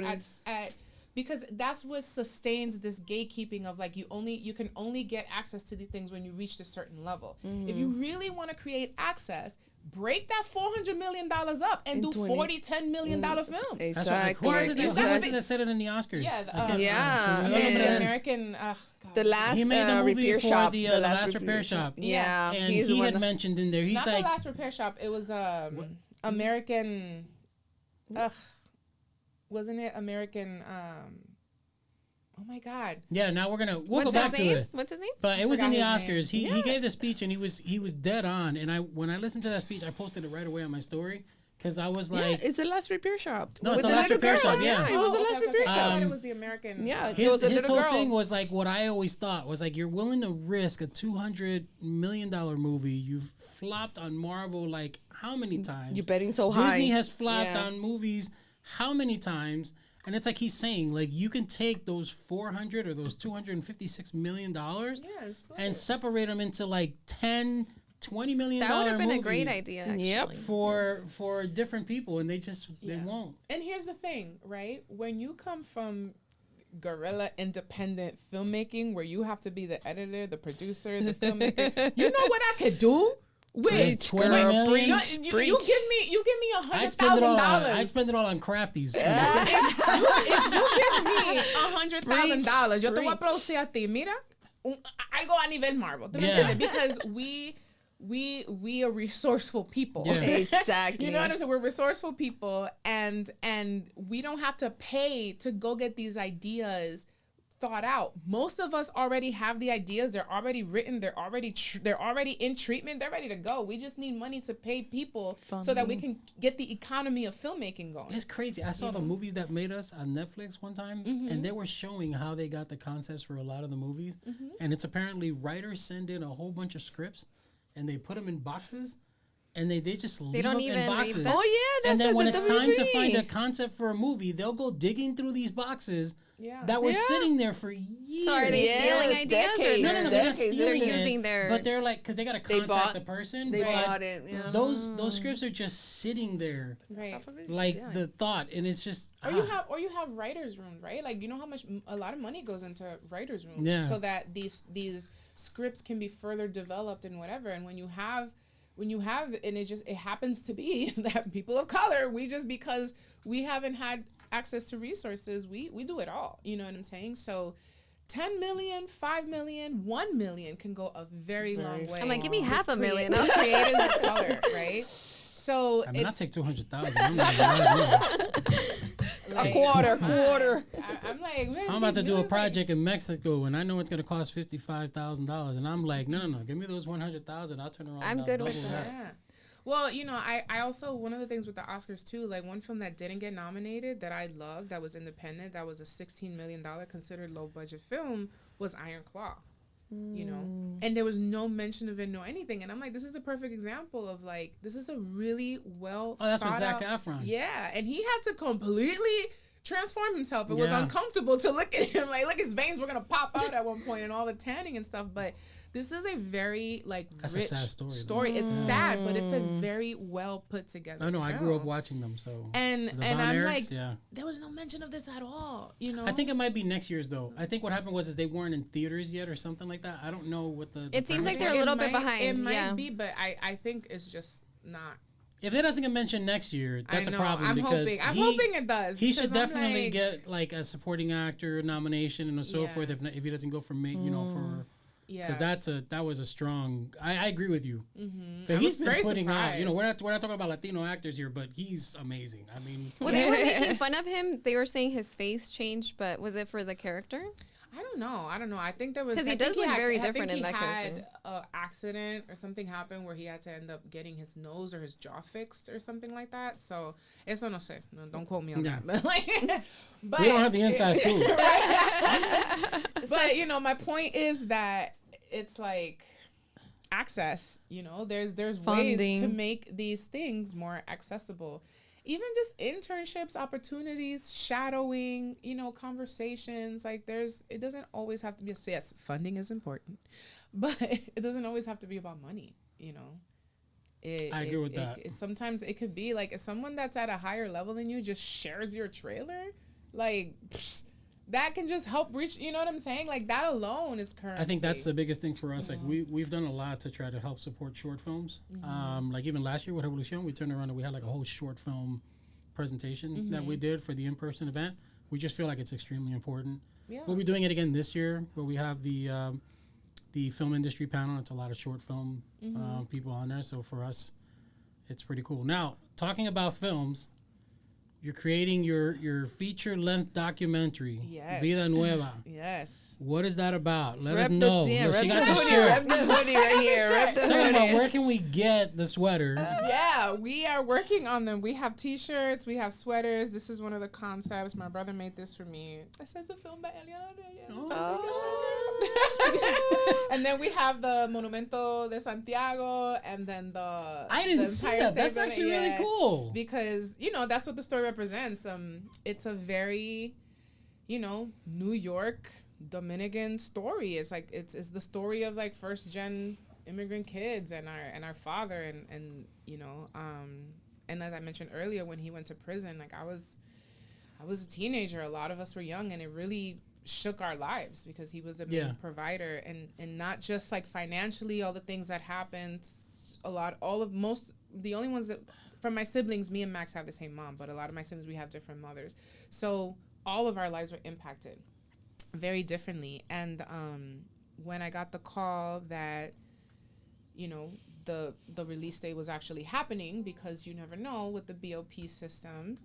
at because that's what sustains this gatekeeping of like, you can only get access to these things when you reach a certain level. If you really want to create access, break that $400 million up and do 10 million $10 million films. Exactly. Who was it that said it in the Oscars? The American. The last he made the movie repair for shop. The last repair shop. Yeah, and he had mentioned in there. He's not like the last repair shop. It was American. Wasn't it American? Oh my God. Yeah, now we'll go back to it. What's his name? But it was in the Oscars. He gave the speech and he was dead on. And when I listened to that speech, I posted it right away on my story. Because I was like... it's the last repair shop. No, it's the last repair shop, yeah. It was the last repair shop. I thought it was the American... Yeah, his whole thing was like what I always thought was like, you're willing to risk a $200 million movie. You've flopped on Marvel like how many times? You're betting so high. Disney has flopped on movies how many times? And it's like he's saying, like, you can take those 400 or those $256 million and separate them into like 10... $20 million that would have been movies. a great idea, actually. Yep, for different people, and they won't. And here's the thing, right? When you come from guerrilla independent filmmaking, where you have to be the editor, the producer, the filmmaker, you know what I could do? Preach. You give me $100,000. I'd spend it all on crafties. If you give me $100,000, yo te voy a producir a ti. Mira, algo a nivel Marvel. Because we are resourceful people. Yeah. Exactly. You know what I'm saying? We're resourceful people, and we don't have to pay to go get these ideas thought out. Most of us already have the ideas. They're already written. They're already in treatment. They're ready to go. We just need money to pay people so that we can get the economy of filmmaking going. It's crazy. I saw the movies that made us on Netflix one time, and they were showing how they got the concepts for a lot of the movies. And it's apparently writers send in a whole bunch of scripts, and they put them in boxes, and they just leave them in boxes. Read them. Oh yeah, that's and then when it's time to WB. find a concept for a movie, they'll go digging through these boxes that were sitting there for years. So are they stealing ideas? Decades. Or No, they're not stealing they're it, using their... But they're like, because they got to contact the person. They but bought it. Yeah. Those scripts are just sitting there, Right. like the thought, and it's just. Or you have writers' rooms, right? Like, you know how much a lot of money goes into writers' rooms, so that these scripts can be further developed and whatever. And when you have, and it happens to be that people of color, because we haven't had access to resources, we do it all. You know what I'm saying? So 10 million, 5 million, 1 million can go a very long way. I'm like, give me $500,000. Creators of color, right? So I mean, I it's take 200,000. I'm like, like, a quarter. I'm like, man, I'm about to these do a dudes, like, project in Mexico, and I know it's gonna cost $55,000, and I'm like, no, give me those 100,000. I'll turn around. I'm and I'll good with double that. Yeah. Well, you know, I also, one of the things with the Oscars too, like one film that didn't get nominated that I loved, that was independent, that was a $16 million considered low budget film, was Iron Claw. You know, and there was no mention of it, no anything, and I'm like, this is a perfect example of like, this is a really well. Oh, that's with thought Zac out- Efron. Yeah, and he had to completely transform himself. It was Yeah. uncomfortable to look at him. Like, look, his veins were gonna pop out at one point, and all the tanning and stuff. But this is a very like That's a rich sad story, though. It's sad, but it's a very well put together. I know. I grew up film. watching them, so And the and Von I'm Erichs, like, yeah. there was no mention of this at all. You know, I think it might be next year's though. I think what happened was they weren't in theaters yet or something like that. I don't know what the. It seems premise like was. they're a little bit It behind, might yeah. be, but I think it's just not. If it doesn't get mentioned next year, that's I know. a problem I'm because hoping. I'm hoping it does. He should because I'm definitely like, get like a supporting actor nomination and so Yeah. forth. If he doesn't go for me, you know, for Yeah. because that was a strong. I agree with you. But I he's was been very putting out. You know, surprised. we're not talking about Latino actors here, but he's amazing. I mean, Well, they were making fun of him. They were saying his face changed, but was it for the character? I don't know. I think there was 'Cause he I does think look very I think different in he that had character. an accident or something happened where he had to end up getting his nose or his jaw fixed or something like that. So eso no sé. No, don't quote me on Yeah. that. But like, but we don't have the inside scoop. But you know, my point is that it's like access. You know, there's ways to Funding. make these things more accessible. Even just internships, opportunities, shadowing, you know, conversations. Like it doesn't always have to be. Yes, funding is important, but it doesn't always have to be about money. You know. I agree with that. Sometimes it could be like if someone that's at a higher level than you just shares your trailer, like that can just help reach. You know what I'm saying? Like that alone is currency. I think that's the biggest thing for us. Like we've done a lot to try to help support short films. Like even last year with Revolution, we turned around and we had like a whole short film presentation that we did for the in-person event. We just feel like it's extremely important. Yeah. We'll be doing it again this year where we have the film industry panel. It's a lot of short film people on there. So for us, it's pretty cool. Now, talking about films, you're creating your feature-length documentary, Yes. Vida Nueva. Yes. What is that about? Let us Rep the know. damn, Look, rep she the got the hoodie, shirt. rep the hoodie right here. Rep the Talking about hoodie. where can we get the sweater? Yeah, we are working on them. We have T-shirts, we have sweaters. This is one of the concepts. My brother made this for me. It says a film by Eliana Reyes. And then we have the Monumento de Santiago, and then the I didn't the see Empire that. State That's Building. actually really Yeah. cool. Because you know that's what the story represents. It's a very, you know, New York Dominican story. It's like it's the story of like first gen immigrant kids and our father and you know and as I mentioned earlier, when he went to prison, like I was a teenager. A lot of us were young, and it really shook our lives because he was the main provider and not just like financially, all the things that happened. The only ones that from my siblings, me and Max have the same mom, but a lot of my siblings, we have different mothers. So all of our lives were impacted very differently. And when I got the call that, you know, the release date was actually happening, because you never know with the BOP system,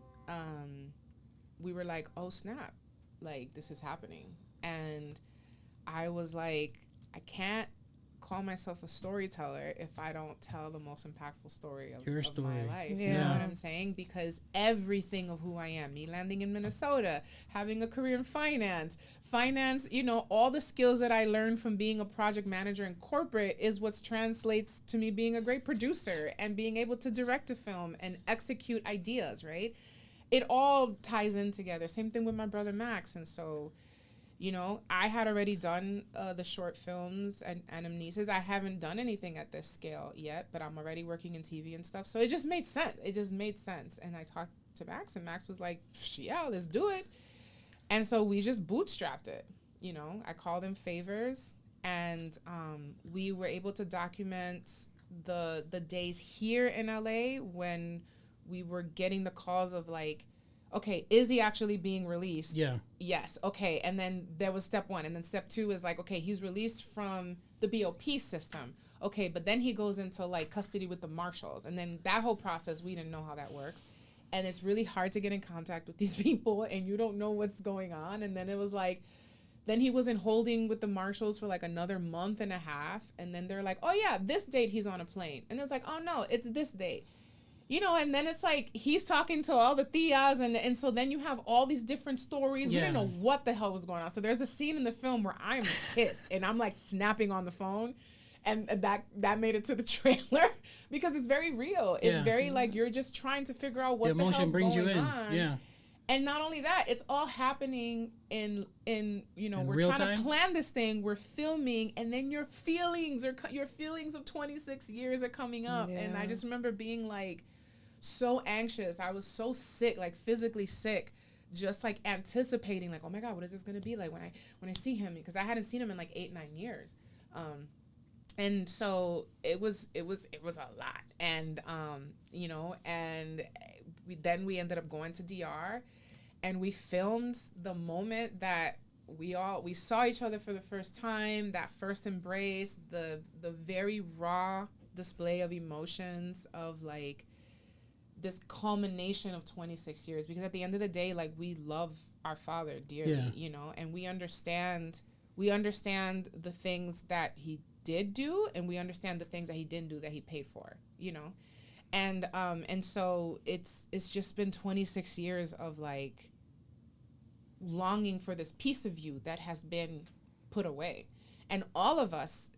we were like, oh snap, like this is happening. And I was like, I can't call myself a storyteller if I don't tell the most impactful story of my life. You know what I'm saying? Because everything of who I am, me landing in Minnesota, having a career in finance, you know, all the skills that I learned from being a project manager in corporate is what translates to me being a great producer and being able to direct a film and execute ideas, right? It all ties in together. Same thing with my brother Max. And so, you know, I had already done the short films and Anamnesis. I haven't done anything at this scale yet, but I'm already working in TV and stuff. So it just made sense. And I talked to Max, and Max was like, yeah, let's do it. And so we just bootstrapped it. You know, I called in favors, and we were able to document the days here in LA when we were getting the calls of like, okay, is he actually being released? Yeah. Yes. Okay. And then there was step one. And then step two is like, okay, he's released from the BOP system. Okay, but then he goes into like custody with the marshals, and then that whole process, we didn't know how that works. And it's really hard to get in contact with these people, and you don't know what's going on. And then it was like, then he was in holding with the marshals for like another month and a half. And then they're like, oh yeah, this date he's on a plane. And it's like, oh no, it's this date. You know, and then it's like he's talking to all the tias, and so then you have all these different stories. We didn't know what the hell was going on. So there's a scene in the film where I'm pissed and I'm like snapping on the phone, and that made it to the trailer because it's very real. It's very like you're just trying to figure out what the hell's brings going you in. on. Yeah. And not only that, it's all happening in you know, we're trying time? to plan this thing, we're filming, and then your feelings of 26 years are coming up. And I just remember being like so anxious. I was so sick, like physically sick, just like anticipating like, oh my God, what is this going to be like when I see him? Because I hadn't seen him in like 8-9 years. And so it was a lot. And, you know, and we ended up going to DR, and we filmed the moment that we saw each other for the first time, that first embrace, the very raw display of emotions of like this culmination of 26 years. Because at the end of the day, like, we love our father dearly, you know, and we understand the things that he did do, and we understand the things that he didn't do that he paid for, you know. And so it's just been 26 years of like longing for this piece of you that has been put away, and all of us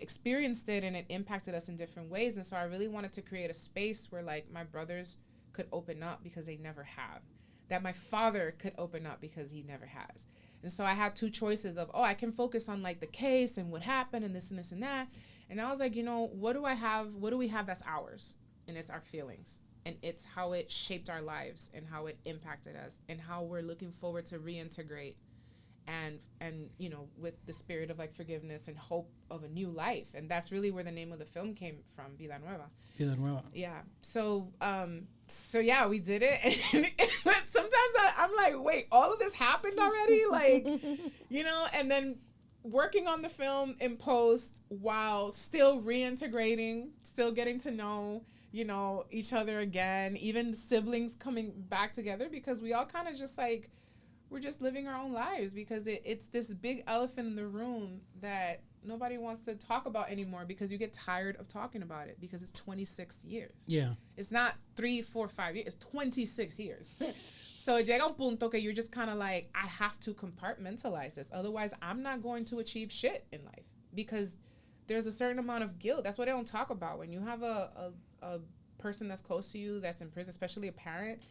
experienced it, and it impacted us in different ways. And so I really wanted to create a space where like my brothers could open up because they never have, that my father could open up because he never has. And so I had two choices of, I can focus on like the case and what happened and this and this and that. And I was like, you know, what do we have that's ours? And it's our feelings, and it's how it shaped our lives and how it impacted us and how we're looking forward to reintegrate and you know, with the spirit of like forgiveness and hope of a new life. And that's really where the name of the film came from, Vida Nueva. Vida Nueva. Yeah. So yeah, we did it. And sometimes I'm like, wait, all of this happened already? Like, you know, and then working on the film in post while still reintegrating, still getting to know, you know, each other again, even siblings coming back together, because we all kind of just like, we're just living our own lives, because it's this big elephant in the room that nobody wants to talk about anymore, because you get tired of talking about it, because it's 26 years. Yeah. It's not 3, 4, 5 years. It's 26 years. So llega un punto que you're just kind of like, I have to compartmentalize this. Otherwise, I'm not going to achieve shit in life, because there's a certain amount of guilt. That's what I don't talk about. When you have a person that's close to you that's in prison, especially a parent,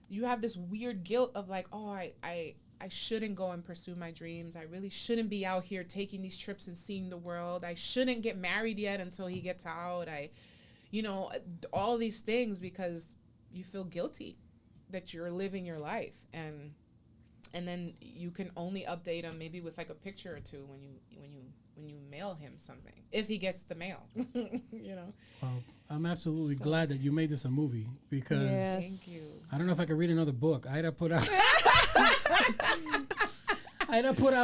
you have this weird guilt of like, I shouldn't go and pursue my dreams. I really shouldn't be out here taking these trips and seeing the world. I shouldn't get married yet until he gets out. You know, all these things, because you feel guilty that you're living your life. And then you can only update him maybe with like a picture or two when you mail him something, if he gets the mail. You know. Well, I'm absolutely glad that you made this a movie, because Thank you. I don't know if I could read another book. I had to put out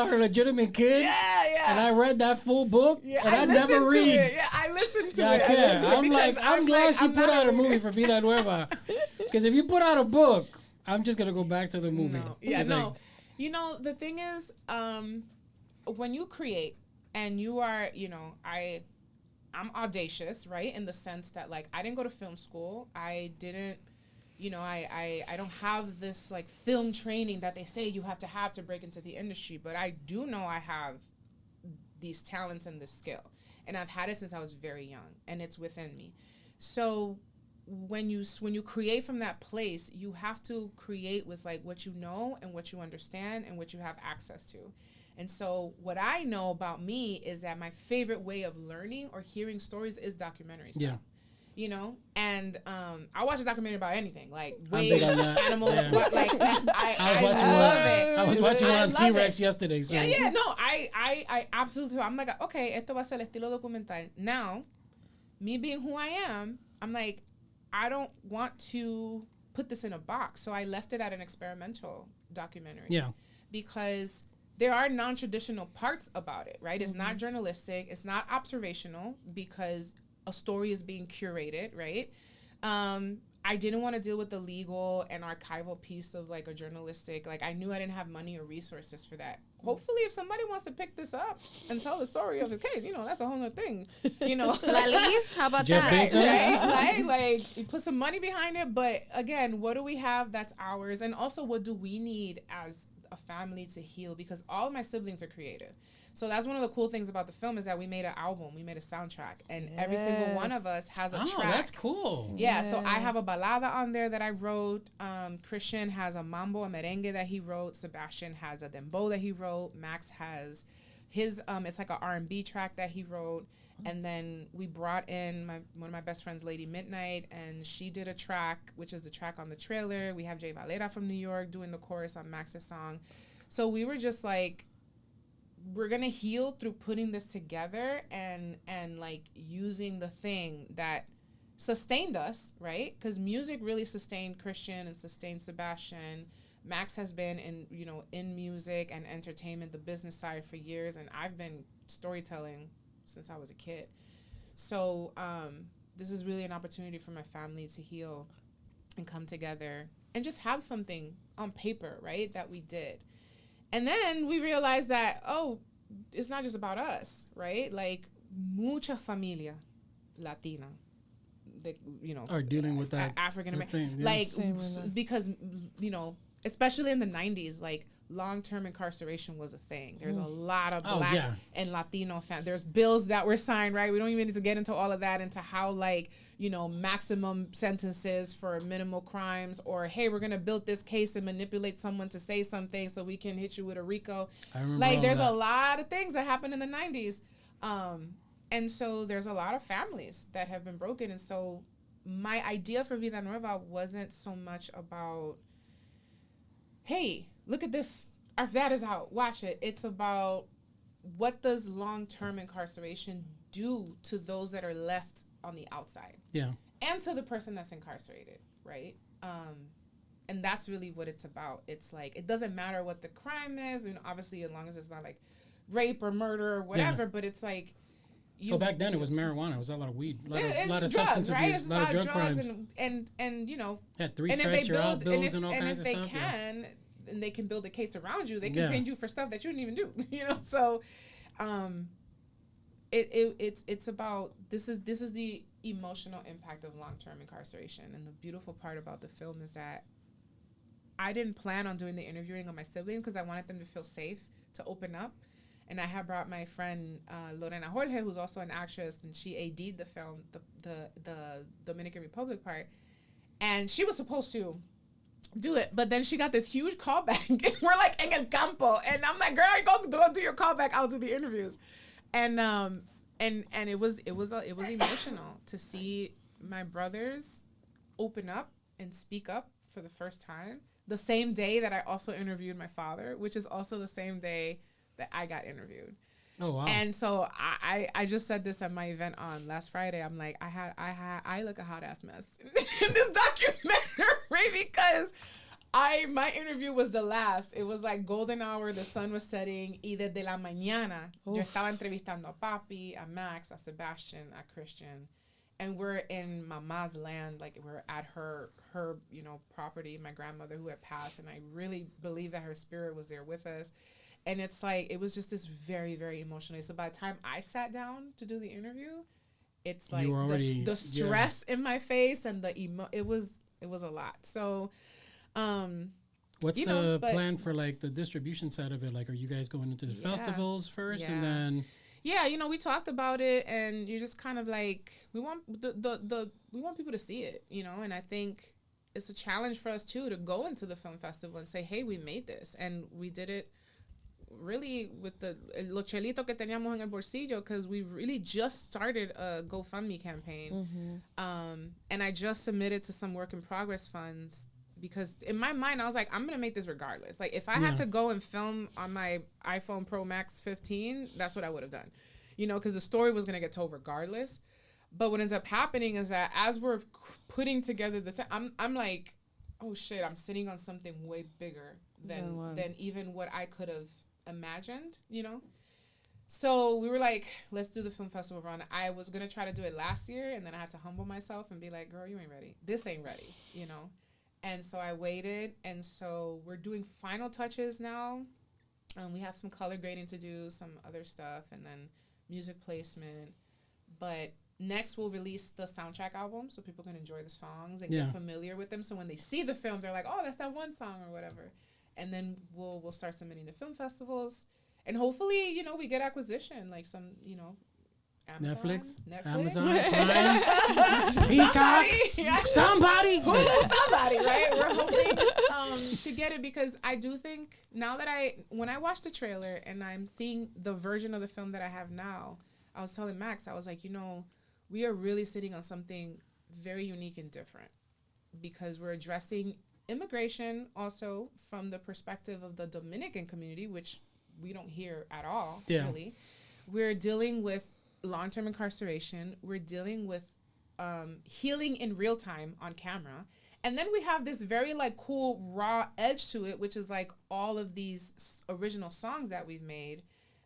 Her Legitimate Kid. Yeah. And I read that full book, and I never listened read. to it. Yeah, I listened to it. I can't. I'm glad she put out a movie for Vida Nueva, because if you put out a book, I'm just gonna go back to the movie. No. Yeah, no. You know, the thing is, when you create, and you are, you know, I'm audacious, right? In the sense that, like, I didn't go to film school. I didn't, you know, I don't have this, like, film training that they say you have to break into the industry. But I do know I have these talents and this skill. And I've had it since I was very young. And it's within me. So when you create from that place, you have to create with, like, what you know and what you understand and what you have access to. And so what I know about me is that my favorite way of learning or hearing stories is documentary stuff. Yeah. You know? And I watch a documentary about anything, like waves, animals, but like I love it. I was watching one on T-Rex yesterday. So. Yeah, no, I absolutely, I'm like, okay, esto va a ser el estilo documental. Now, me being who I am, I'm like, I don't want to put this in a box. So I left it at an experimental documentary. Yeah. Because there are non-traditional parts about it, right? It's not journalistic. It's not observational because a story is being curated, right? I didn't want to deal with the legal and archival piece of like a journalistic, like I knew I didn't have money or resources for that. Hopefully if somebody wants to pick this up and tell the story of the case, you know, that's a whole other thing, you know. Lali, how about Jeff that? Bezos. Right? Like you put some money behind it, but again, what do we have that's ours? And also what do we need as a family to heal? Because all of my siblings are creative. So that's one of the cool things about the film is that we made an album, we made a soundtrack, and every single one of us has a track. Oh, that's cool. Yeah, so I have a balada on there that I wrote. Christian has a mambo, a merengue that he wrote. Sebastian has a dembow that he wrote. Max has his, it's like an R&B track that he wrote. And then we brought in one of my best friends, Lady Midnight, and she did a track, which is the track on the trailer. We have Jay Valera from New York doing the chorus on Max's song. So we were just like, we're gonna heal through putting this together and like using the thing that sustained us, right? Because music really sustained Christian and sustained Sebastian. Max has been in music and entertainment, the business side for years, and I've been storytelling since I was a kid. So this is really an opportunity for my family to heal and come together and just have something on paper, right, that we did. And then we realized that, it's not just about us, right? Like, mucha familia latina, that, are dealing with that. African American. Yeah. Like, because, especially in the 90s, like, long-term incarceration was a thing. There's a lot of Black and Latino there's bills that were signed, right? We don't even need to get into all of that, into how, like, maximum sentences for minimal crimes, or, hey, we're going to build this case and manipulate someone to say something so we can hit you with a RICO. I remember like, there's that. a lot of things that happened in the 90s. And so there's a lot of families that have been broken. And so my idea for Vida Nueva wasn't so much about, hey, look at this, our dad is out, watch it. It's about, what does long-term incarceration do to those that are left on the outside? Yeah. And to the person that's incarcerated, right? And that's really what it's about. It's like, it doesn't matter what the crime is, obviously, as long as it's not like rape or murder or whatever, but it's like, back then it was marijuana. It was a lot of weed, a lot of drugs, substance right? abuse, a lot of drug crimes. And had 3 strikes, you're out, bills and all kinds of stuff. And if they can, and they can build a case around you, they can paint you for stuff that you didn't even do, So, it's about, this is the emotional impact of long-term incarceration. And the beautiful part about the film is that I didn't plan on doing the interviewing of my siblings because I wanted them to feel safe to open up. And I had brought my friend Lorena Jorge, who's also an actress, and she AD'd the film, the Dominican Republic part, and she was supposed to do it, but then she got this huge callback, and we're like en el campo, and I'm like, girl, go do your callback. I'll do the interviews, and it was emotional to see my brothers open up and speak up for the first time. The same day that I also interviewed my father, which is also the same day that I got interviewed. Oh wow! And so I just said this at my event on last Friday. I'm like, I look a hot ass mess in this documentary because my interview was the last. It was like golden hour. The sun was setting. Y desde la mañana, yo estaba entrevistando a Papi, a Max, a Sebastian, a Christian, and we're in Mama's land. Like, we're at her property. My grandmother who had passed, and I really believe that her spirit was there with us. And it's like, it was just this very, very emotional. So by the time I sat down to do the interview, it's like the stress in my face and it was a lot. So, what's the plan for like the distribution side of it? Like, are you guys going into the festivals first and then? Yeah, we talked about it, and you're just kind of like, we want we want people to see it, and I think it's a challenge for us too to go into the film festival and say, hey, we made this, and we did it really with lo chelito que teníamos en el bolsillo, because we really just started a GoFundMe campaign. And I just submitted to some work in progress funds, because in my mind I was like, I'm gonna make this regardless. Like, if I had to go and film on my iPhone Pro Max 15, that's what I would have done, because the story was gonna get told regardless. But what ends up happening is that as we're putting together the thing, I'm like, oh shit, I'm sitting on something way bigger than even what I could have imagined, you know. So we were like, let's do the film festival run. I was gonna try to do it last year, and then I had to humble myself and be like, girl, you ain't ready. This ain't ready, you know. And so I waited, and so we're doing final touches now. We have some color grading to do, some other stuff, and then music placement. But next we'll release the soundtrack album so people can enjoy the songs and get familiar with them. So when they see the film, they're like, oh, that's that one song or whatever. And then we'll start submitting to film festivals. And hopefully, you know, we get acquisition, like some, you know, Netflix, Amazon, Prime, Peacock, somebody, right? We're hoping to get it, because I do think now that when I watched the trailer and I'm seeing the version of the film that I have now, I was telling Max, I was like, you know, we are really sitting on something very unique and different, because we're addressing immigration also from the perspective of the Dominican community, which we don't hear at all, really. We're dealing with long-term incarceration. We're dealing with healing in real time on camera. And then we have this very like cool raw edge to it, which is like all of these original songs that we've made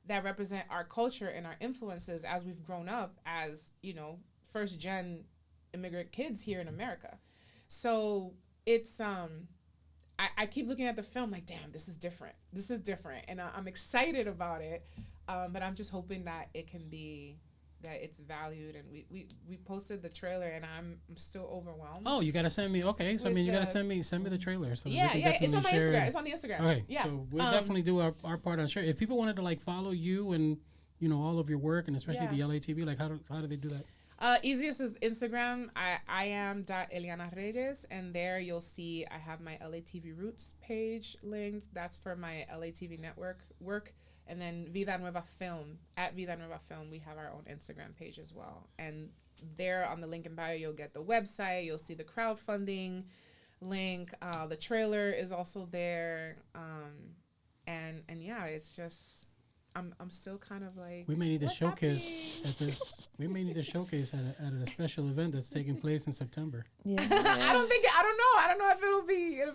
that represent our culture and our influences as we've grown up as, you know, first gen immigrant kids here in America. So it's I keep looking at the film like, damn, this is different. This is different. And I'm excited about it. But I'm just hoping that it can be, that it's valued. And we posted the trailer, and I'm still overwhelmed. Oh, you got to send me. Okay. So, I mean, you got to send me the trailer. So yeah, it's on my Instagram. It's on the Instagram. Okay. Yeah. So we'll definitely do our part on share. If people wanted to like follow you and, you know, all of your work, and especially the LATV, like how do they do that? Easiest is Instagram. I am Eliana Reyes, and there you'll see I have my LATV Roots page linked. That's for my LATV Network work. And then Vida Nueva Film, at Vida Nueva Film, we have our own Instagram page as well. And there on the link in bio, you'll get the website. You'll see the crowdfunding link. The trailer is also there. And yeah, it's just, I'm still kind of like, we may need to showcase at this. We may need to showcase at a special event that's taking place in September. Yeah. I don't know if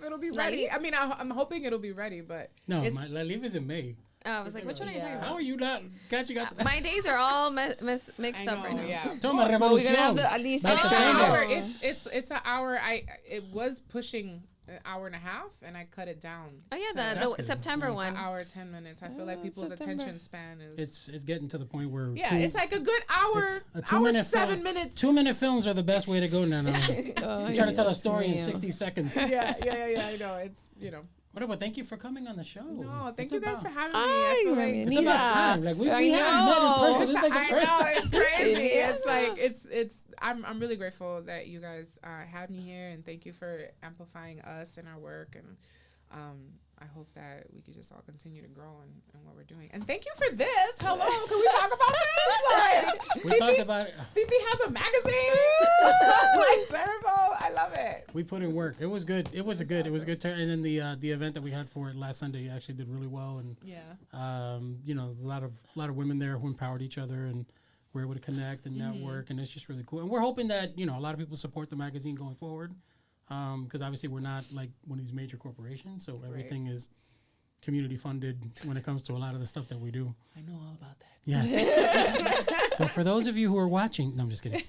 it'll be ready. I mean, I'm hoping it'll be ready, but no, my leave is in May. Oh, I was like, which one are you talking about? How are you not? My days are all mixed up right now. Yeah. Well, we're gonna have at least an hour. It's an hour. It was pushing an hour and a half, and I cut it down. Oh yeah, the September one. An hour 10 minutes. I feel like people's attention span is. It's getting to the point where it's like a good hour. A 2-minute 7 minutes. 2-minute films are the best way to go now. You're trying to tell a story in 60 seconds. Yeah. I know. It's Whatever. Thank you for coming on the show. No, thank you guys for having me. I feel like it's about time. Like we haven't met in person. This is like the first time. It's crazy. It's like it's. I'm really grateful that you guys had me here, and thank you for amplifying us and our work. And I hope that we could just all continue to grow in what we're doing. And thank you for this. Hello, can we talk about this? Like, we talked about it. Fifi has a magazine. Like Cerebral, I love it. We put in work. It was good. It was good turn. And then the event that we had for it last Sunday actually did really well. And you know, a lot of women there who empowered each other and were able to connect and network, and it's just really cool. And we're hoping that, you know, a lot of people support the magazine going forward. Because obviously we're not like one of these major corporations, so everything is community funded when it comes to a lot of the stuff that we do. I know all about that. Yes. So for those of you who are watching, no, I'm just kidding.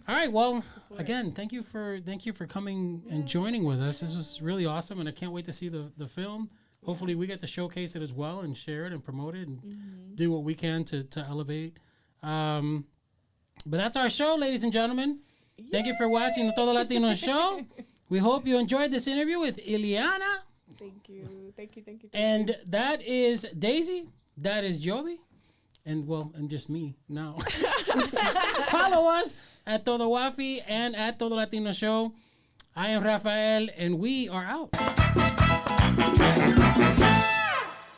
All right. Well, again, thank you for coming and joining with us. This was really awesome, and I can't wait to see the film. Hopefully, we get to showcase it as well and share it and promote it and do what we can to elevate. But that's our show, ladies and gentlemen. Thank you for watching the Todo Latino show. We hope you enjoyed this interview with Eliana. Thank you. And that is Daisy. That is Joby. And just me now. Follow us at Todo Wafi and at Todo Latino Show. I am Rafael, and we are out.